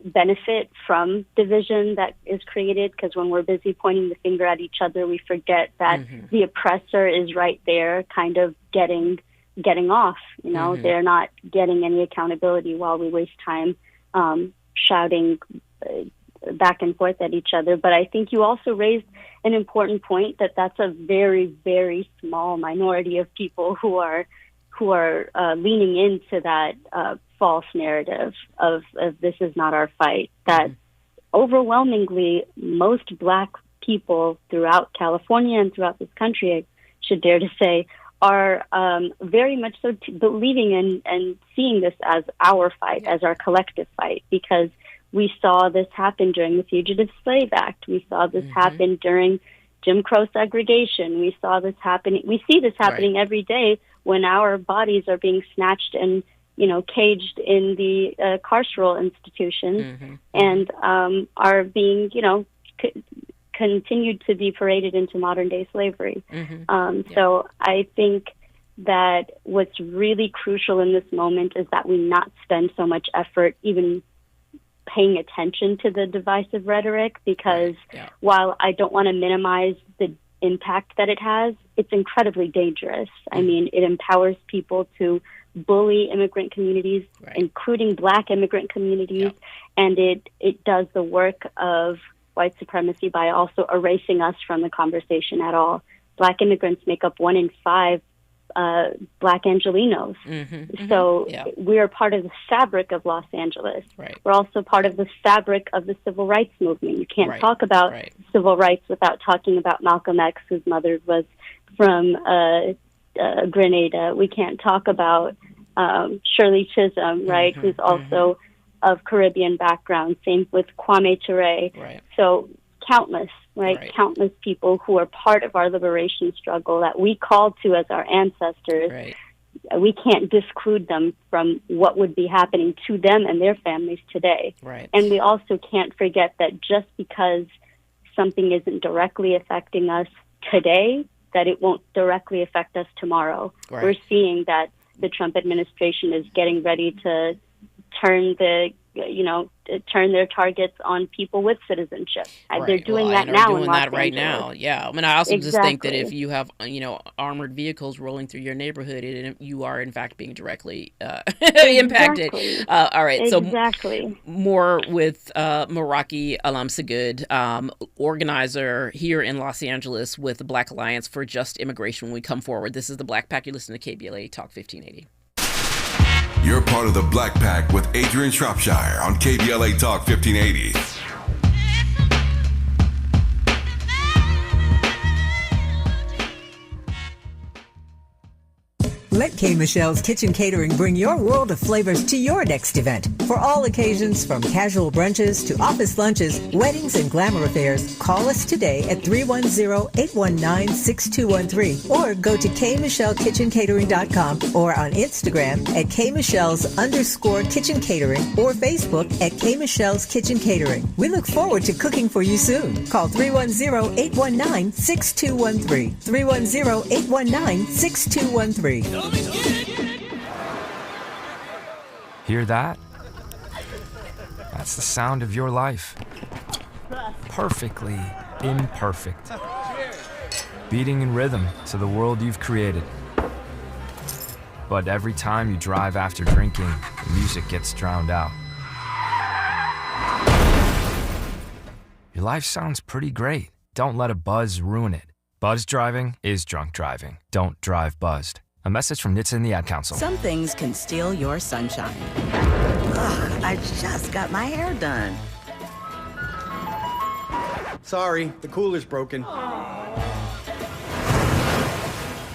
C: benefit from division that is created, because when we're busy pointing the finger at each other, we forget that the oppressor is right there kind of getting off. They're not getting any accountability while we waste time shouting back and forth at each other. But I think you also raised an important point that that's a very, very small minority of people who are leaning into that false narrative of this is not our fight. That overwhelmingly most Black people throughout California and throughout this country, I should dare to say, are very much so believing and seeing this as our fight, as our collective fight, because we saw this happen during the Fugitive Slave Act. We saw this happen during Jim Crow segregation. We saw this happening. We see this happening every day when our bodies are being snatched and, caged in the carceral institutions and are being, continued to be paraded into modern day slavery. So I think that what's really crucial in this moment is that we not spend so much effort even paying attention to the divisive rhetoric, because while I don't want to minimize the impact that it has, it's incredibly dangerous. I mean, it empowers people to bully immigrant communities, including Black immigrant communities, and it does the work of white supremacy by also erasing us from the conversation at all. Black immigrants make up 1 in 5 Black Angelenos. So we are part of the fabric of Los Angeles. We're also part of the fabric of the civil rights movement. You can't talk about civil rights without talking about Malcolm X, whose mother was from Grenada. We can't talk about Shirley Chisholm, right, who's also of Caribbean background. Same with Kwame Ture. So countless people who are part of our liberation struggle that we call to as our ancestors. We can't disclude them from what would be happening to them and their families today. And we also can't forget that just because something isn't directly affecting us today, that it won't directly affect us tomorrow. We're seeing that the Trump administration is getting ready to turn their targets on people with citizenship. They're doing that now.
E: Doing that right now. Yeah. I mean, I also just think that if you have, armored vehicles rolling through your neighborhood, you are in fact being directly impacted. All right. So more with Meraki Alamsagud, organizer here in Los Angeles with the Black Alliance for Just Immigration. When we come forward, this is the Black Pack. You listen to KBLA Talk 1580.
G: You're part of the Black Pack with Adrianne Shropshire on KBLA Talk 1580.
T: Let K. Michelle's Kitchen Catering bring your world of flavors to your next event. For all occasions, from casual brunches to office lunches, weddings, and glamour affairs, call us today at 310-819-6213 or go to kmichellekitchencatering.com or on Instagram at kmichelles_kitchen catering or Facebook at Kmichelle's Kitchen Catering. We look forward to cooking for you soon. Call 310-819-6213. 310-819-6213.
D: Hear that? That's the sound of your life. Perfectly imperfect. Beating in rhythm to the world you've created. But every time you drive after drinking, the music gets drowned out. Your life sounds pretty great. Don't let a buzz ruin it. Buzz driving is drunk driving. Don't drive buzzed. A message from NHTSA and the Ad Council.
V: Some things can steal your sunshine. Ugh, I just got my hair done.
W: Sorry, the cooler's broken.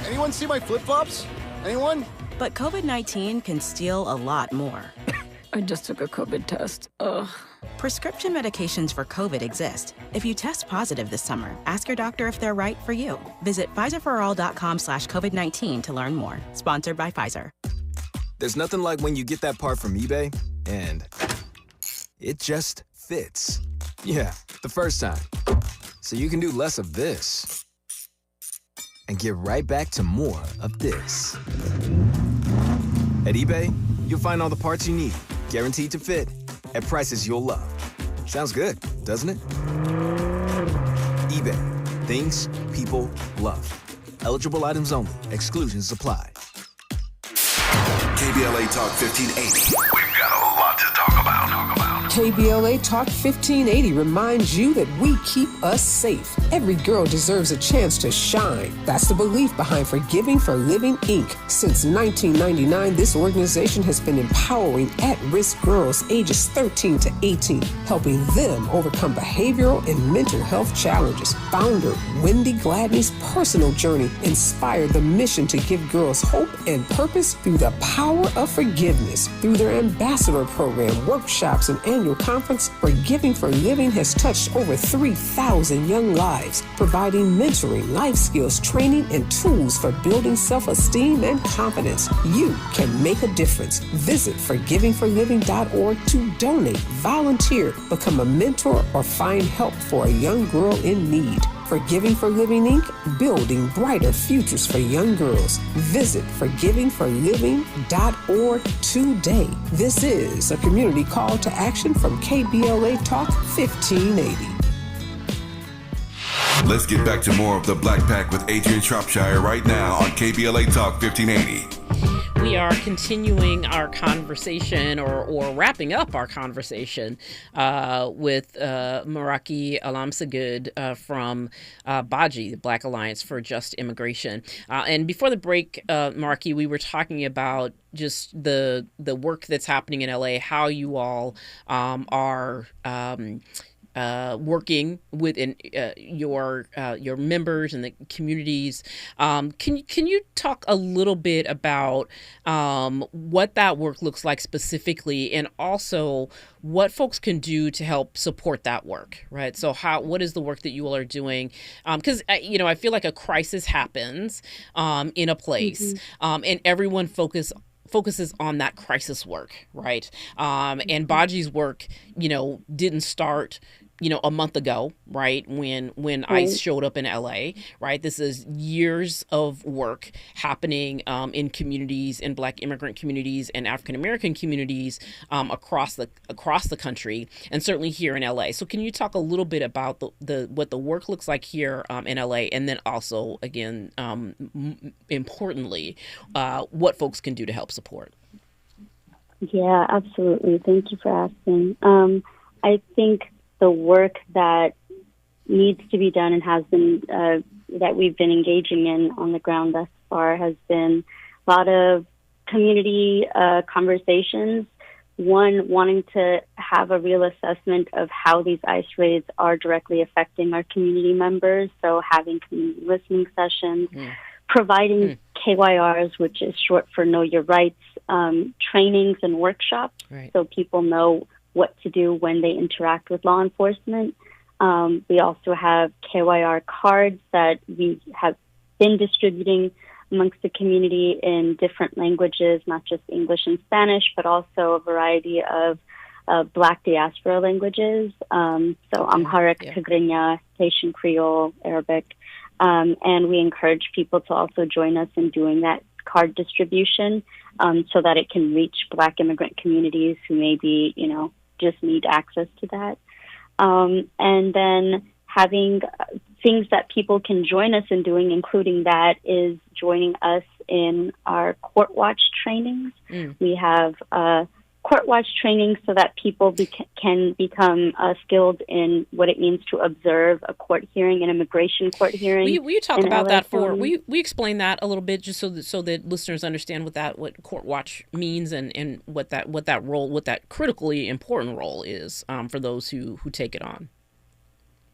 W: Anyone see my flip-flops? Anyone?
V: But COVID-19 can steal a lot more.
X: I just took a COVID test. Ugh.
V: Prescription medications for COVID exist. If you test positive this summer, ask your doctor if they're right for you. Visit PfizerForAll.com/COVID-19 to learn more. Sponsored by Pfizer.
Y: There's nothing like when you get that part from eBay and it just fits. Yeah, the first time. So you can do less of this and get right back to more of this. At eBay, you'll find all the parts you need, guaranteed to fit, at prices you'll love. Sounds good, doesn't it? eBay. Things people love. Eligible items only. Exclusions apply.
G: KBLA Talk 1580. We've got a lot to talk about.
Z: KBLA Talk 1580 reminds you that we keep us safe. Every girl deserves a chance to shine. That's the belief behind Forgiving for Living, Inc. Since 1999, this organization has been empowering at-risk girls ages 13 to 18, helping them overcome behavioral and mental health challenges. Founder Wendy Gladney's personal journey inspired the mission to give girls hope and purpose through the power of forgiveness. Through their ambassador program, workshops, and annual conference, Forgiving for Living has touched over 3,000 young lives. lives, providing mentoring, life skills, training, and tools for building self-esteem and confidence. You can make a difference. Visit forgivingforliving.org to donate, volunteer, become a mentor, or find help for a young girl in need. Forgiving for Living, Inc., building brighter futures for young girls. Visit forgivingforliving.org today. This is a community call to action from KBLA Talk 1580.
G: Let's get back to more of the Black Pack with Adrianne Shropshire right now on KBLA Talk 1580.
E: We are continuing our conversation or wrapping up our conversation with Meraki Alamsagud from BAJI, the Black Alliance for Just Immigration. And before the break, Meraki, we were talking about just the work that's happening in LA, how you all are working within your members and the communities. Can you talk a little bit about what that work looks like specifically, and also what folks can do to help support that work, right? So what is the work that you all are doing? Because I feel like a crisis happens in a place, and everyone focuses on that crisis work, right? And BAJI's work, didn't start a month ago, right? When ICE showed up in LA, right? This is years of work happening in communities, in Black immigrant communities and African American communities across the country, and certainly here in LA. So can you talk a little bit about what the work looks like here in LA, and then also, again, importantly, what folks can do to help support?
C: Yeah, absolutely. Thank you for asking. I think the work that needs to be done and has been that we've been engaging in on the ground thus far has been a lot of community conversations. One, wanting to have a real assessment of how these ICE raids are directly affecting our community members. So having community listening sessions, providing KYRs, which is short for Know Your Rights, trainings and workshops, so people know what to do when they interact with law enforcement. We also have KYR cards that we have been distributing amongst the community in different languages, not just English and Spanish, but also a variety of Black diaspora languages. So Amharic, Tigrinya, Haitian Creole, Arabic. And we encourage people to also join us in doing that card distribution so that it can reach Black immigrant communities who maybe, just need access to that. And then having things that people can join us in doing, including that, is joining us in our court watch trainings. We have court watch training so that people can become skilled in what it means to observe a court hearing, an immigration court hearing.
E: Will you talk about that we explain that a little bit, just so that listeners understand what court watch means and what that critically important role is for those who take it on.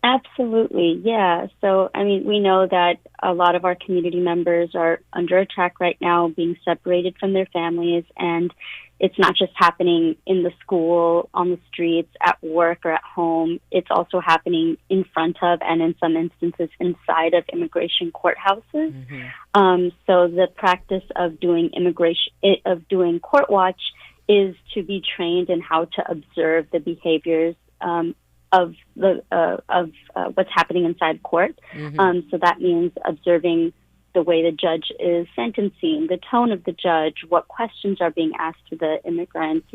C: Absolutely, yeah. So, we know that a lot of our community members are under attack right now, being separated from their families, and it's not just happening in the school, on the streets, at work, or at home. It's also happening in front of, and in some instances inside of, immigration courthouses. So the practice of doing court watch is to be trained in how to observe the behaviors of what's happening inside court. So that means observing the way the judge is sentencing, the tone of the judge, what questions are being asked to the immigrants,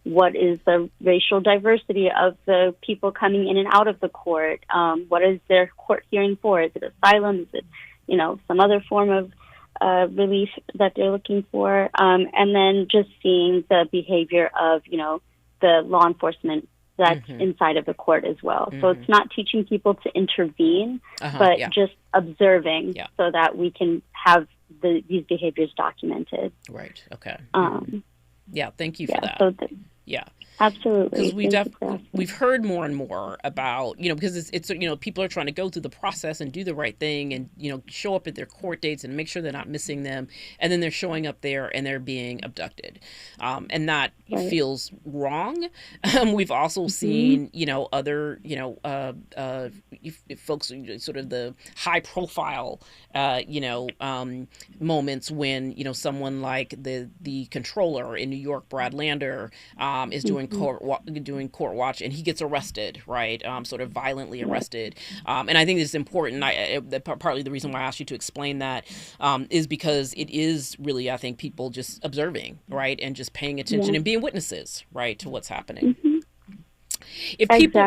C: what is the racial diversity of the people coming in and out of the court, what is their court hearing for? Is it asylum? Is it, some other form of relief that they're looking for? And then just seeing the behavior of, the law enforcement that's inside of the court as well. So it's not teaching people to intervene, but just observing so that we can have these behaviors documented.
E: Right. Okay. Thank you for that.
C: So
E: Yeah.
C: Absolutely.
E: Because we've heard more and more about, because it's people are trying to go through the process and do the right thing and, show up at their court dates and make sure they're not missing them. And then they're showing up there and they're being abducted. And that feels wrong. We've also seen, other, folks, sort of the high profile, moments when, someone like the controller in New York, Brad Lander, is doing court watch, and he gets arrested, right? Sort of violently arrested. And I think it's important. Partly the reason why I asked you to explain that is because it is really, I think, people just observing, right, and just paying attention and being witnesses, right, to what's happening. If people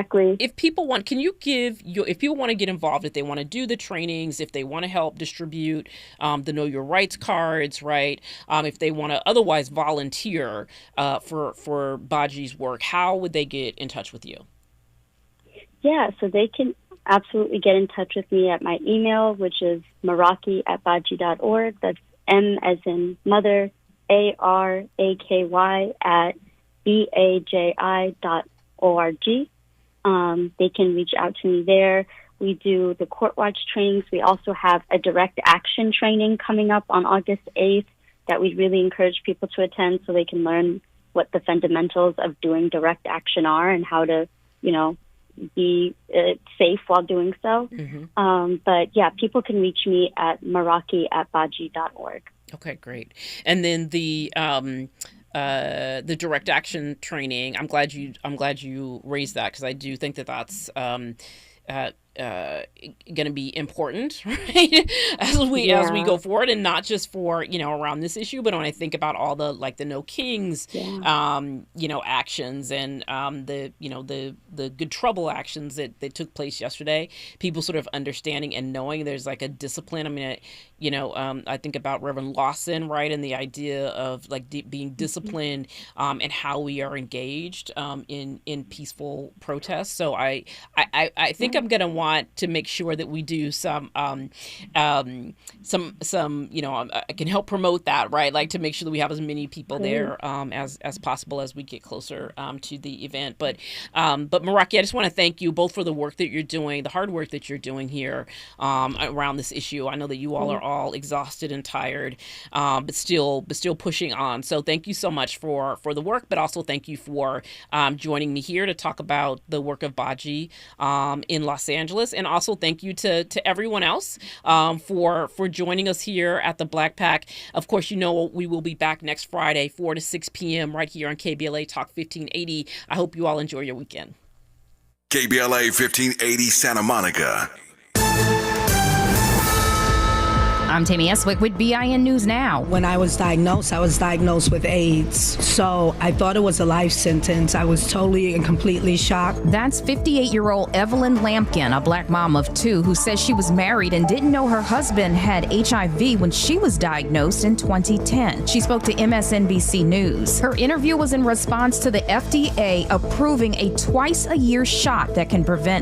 E: want, if people want to get involved, if they want to do the trainings, if they want to help distribute the Know Your Rights cards, right? If they want to otherwise volunteer for Baji's work, how would they get in touch with you?
C: Yeah, so they can absolutely get in touch with me at my email, which is maraki@baji.org. That's M as in mother, ARAKY at BAJI.org. They can reach out to me there. We do the court watch trainings. We also have a direct action training coming up on August 8th that we really encourage people to attend so they can learn what the fundamentals of doing direct action are and how to, be safe while doing so. But yeah, people can reach me at maraki@baji.org.
E: Okay, great. And then the direct action training, I'm glad you raised that, because I do think that that's going to be important, right? as we go forward, and not just for around this issue, but when I think about all the the No Kings actions and the Good Trouble actions that took place yesterday, people sort of understanding and knowing there's a discipline. I mean, I think about Reverend Lawson, right, and the idea of being disciplined and how we are engaged in peaceful protests. So I think I'm going to want to make sure that we do some I can help promote that, right? To make sure that we have as many people there as possible as we get closer to the event. But Maraki, I just want to thank you both for the work that you're doing, the hard work that you're doing here around this issue. I know that you all are all exhausted and tired, but still pushing on. So thank you so much for the work, but also thank you for joining me here to talk about the work of Baji in Los Angeles. And also thank you to everyone else for joining us here at the Black Pack. Of course, we will be back next Friday, 4 to 6 p.m. right here on KBLA Talk 1580. I hope you all enjoy your weekend.
G: KBLA 1580 Santa Monica.
N: I'm Tammy Eswick with BIN News Now.
O: When I was diagnosed with AIDS. So I thought it was a life sentence. I was totally and completely shocked.
N: That's 58-year-old Evelyn Lampkin, a black mom of two, who says she was married and didn't know her husband had HIV when she was diagnosed in 2010. She spoke to MSNBC News. Her interview was in response to the FDA approving a twice-a-year shot that can prevent